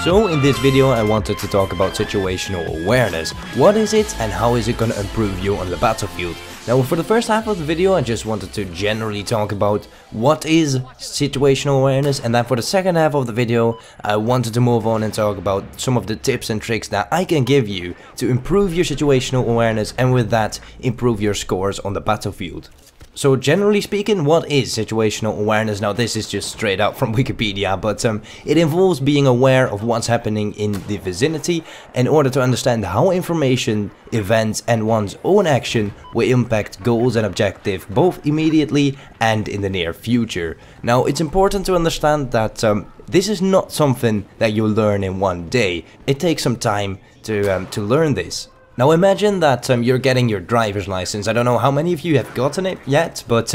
So in this video I wanted to talk about situational awareness. What is it and how is it gonna improve you on the battlefield? Now for the first half of the video I just wanted to generally talk about what is situational awareness, and then for the second half of the video I wanted to move on and talk about some of the tips and tricks that I can give you to improve your situational awareness and with that improve your scores on the battlefield. So generally speaking, what is situational awareness? Now this is just straight out from Wikipedia, but it involves being aware of what's happening in the vicinity in order to understand how information, events and one's own action will impact goals and objectives both immediately and in the near future. Now it's important to understand that this is not something that you learn in one day. It takes some time to learn this. Now imagine that you're getting your driver's license. I don't know how many of you have gotten it yet, but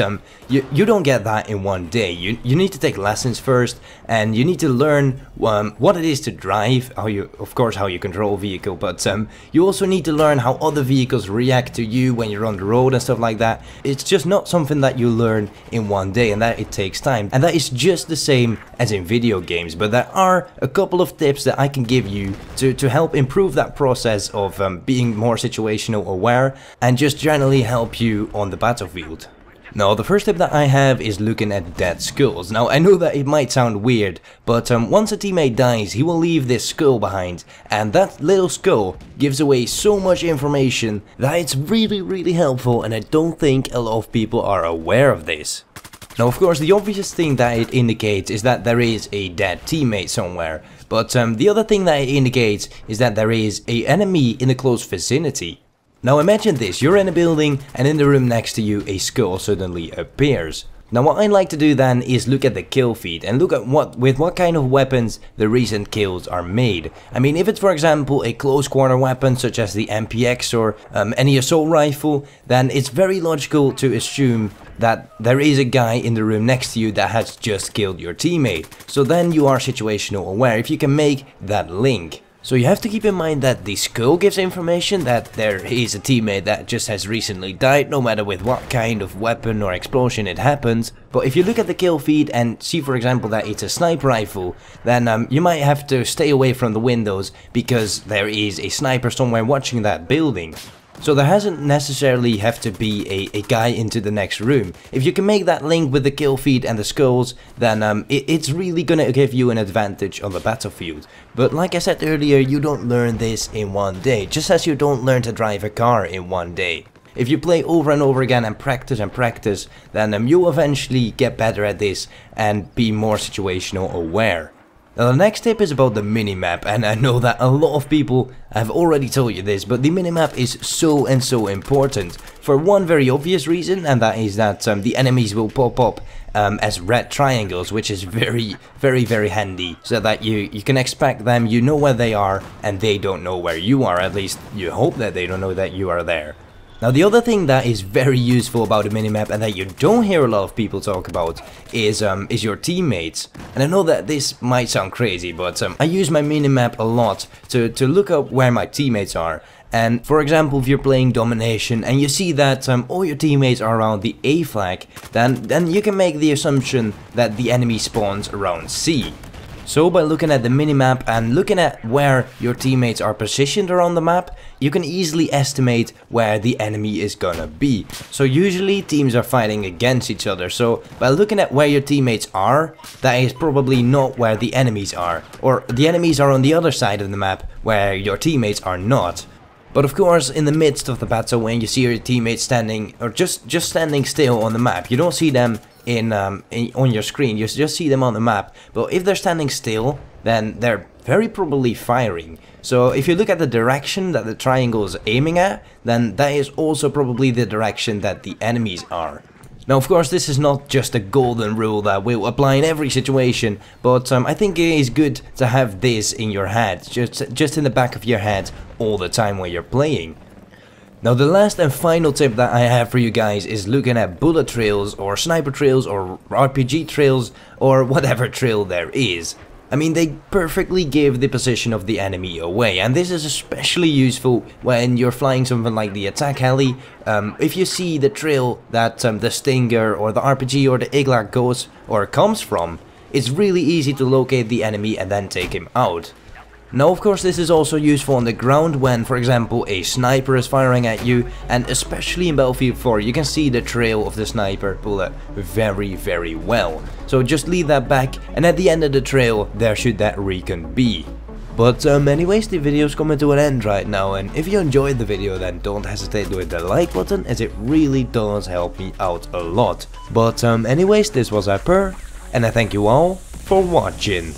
you don't get that in one day. You need to take lessons first, and you need to learn what it is to drive, how you control a vehicle, but you also need to learn how other vehicles react to you when you're on the road and stuff like that. It's just not something that you learn in one day, and that it takes time. And that is just the same as in video games, but there are a couple of tips that I can give you to help improve that process of being more situational aware and just generally help you on the battlefield. Now the first tip that I have is looking at dead skulls. Now I know that it might sound weird, but once a teammate dies he will leave this skull behind, and that little skull gives away so much information that it's really helpful, and I don't think a lot of people are aware of this. Now of course the obvious thing that it indicates is that there is a dead teammate somewhere, but the other thing that it indicates is that there is an enemy in a close vicinity. Now imagine this, you're in a building and in the room next to you a skull suddenly appears. Now what I like to do then is look at the kill feed and look at with what kind of weapons the recent kills are made. I mean, if it's for example a close quarter weapon such as the MPX or any assault rifle, then it's very logical to assume that there is a guy in the room next to you that has just killed your teammate. So then you are situational aware if you can make that link. So you have to keep in mind that the skull gives information that there is a teammate that just has recently died, no matter with what kind of weapon or explosion it happens. But if you look at the kill feed and see for example that it's a sniper rifle, then you might have to stay away from the windows because there is a sniper somewhere watching that building. So there hasn't necessarily have to be a guy into the next room. If you can make that link with the kill feed and the skulls, then it's really gonna give you an advantage on the battlefield. But like I said earlier, you don't learn this in one day, just as you don't learn to drive a car in one day. If you play over and over again and practice, then you'll eventually get better at this and be more situational aware. Now the next tip is about the minimap, and I know that a lot of people have already told you this, but the minimap is so important for one very obvious reason, and that is that the enemies will pop up as red triangles, which is very handy, so that you can expect them, you know where they are, and they don't know where you are. At least you hope that they don't know that you are there. Now the other thing that is very useful about a minimap and that you don't hear a lot of people talk about is your teammates. And I know that this might sound crazy, but I use my minimap a lot to look up where my teammates are. And for example, if you're playing domination and you see that all your teammates are around the A flag, then you can make the assumption that the enemy spawns around C. So by looking at the minimap and looking at where your teammates are positioned around the map, you can easily estimate where the enemy is gonna be. So usually teams are fighting against each other, so by looking at where your teammates are, that is probably not where the enemies are. Or the enemies are on the other side of the map where your teammates are not. But of course, in the midst of the battle, when you see your teammates standing or just standing still on the map, you don't see them on your screen, you just see them on the map. But if they're standing still, then they're very probably firing. So if you look at the direction that the triangle is aiming at, then that is also probably the direction that the enemies are. Now of course this is not just a golden rule that will apply in every situation, but I think it is good to have this in your head, just in the back of your head all the time when you're playing. Now the last and final tip that I have for you guys is looking at bullet trails or sniper trails or RPG trails or whatever trail there is. I mean, they perfectly give the position of the enemy away, and this is especially useful when you're flying something like the attack heli. If you see the trail that the Stinger or the RPG or the Igla goes or comes from, it's really easy to locate the enemy and then take him out. Now of course this is also useful on the ground when, for example, a sniper is firing at you, and especially in Battlefield 4 you can see the trail of the sniper bullet very well. So just leave that back, and at the end of the trail there should that recon be. But anyways, the video's coming to an end right now, and if you enjoyed the video then don't hesitate to hit the like button, as it really does help me out a lot. But anyways, this was Berger, and I thank you all for watching.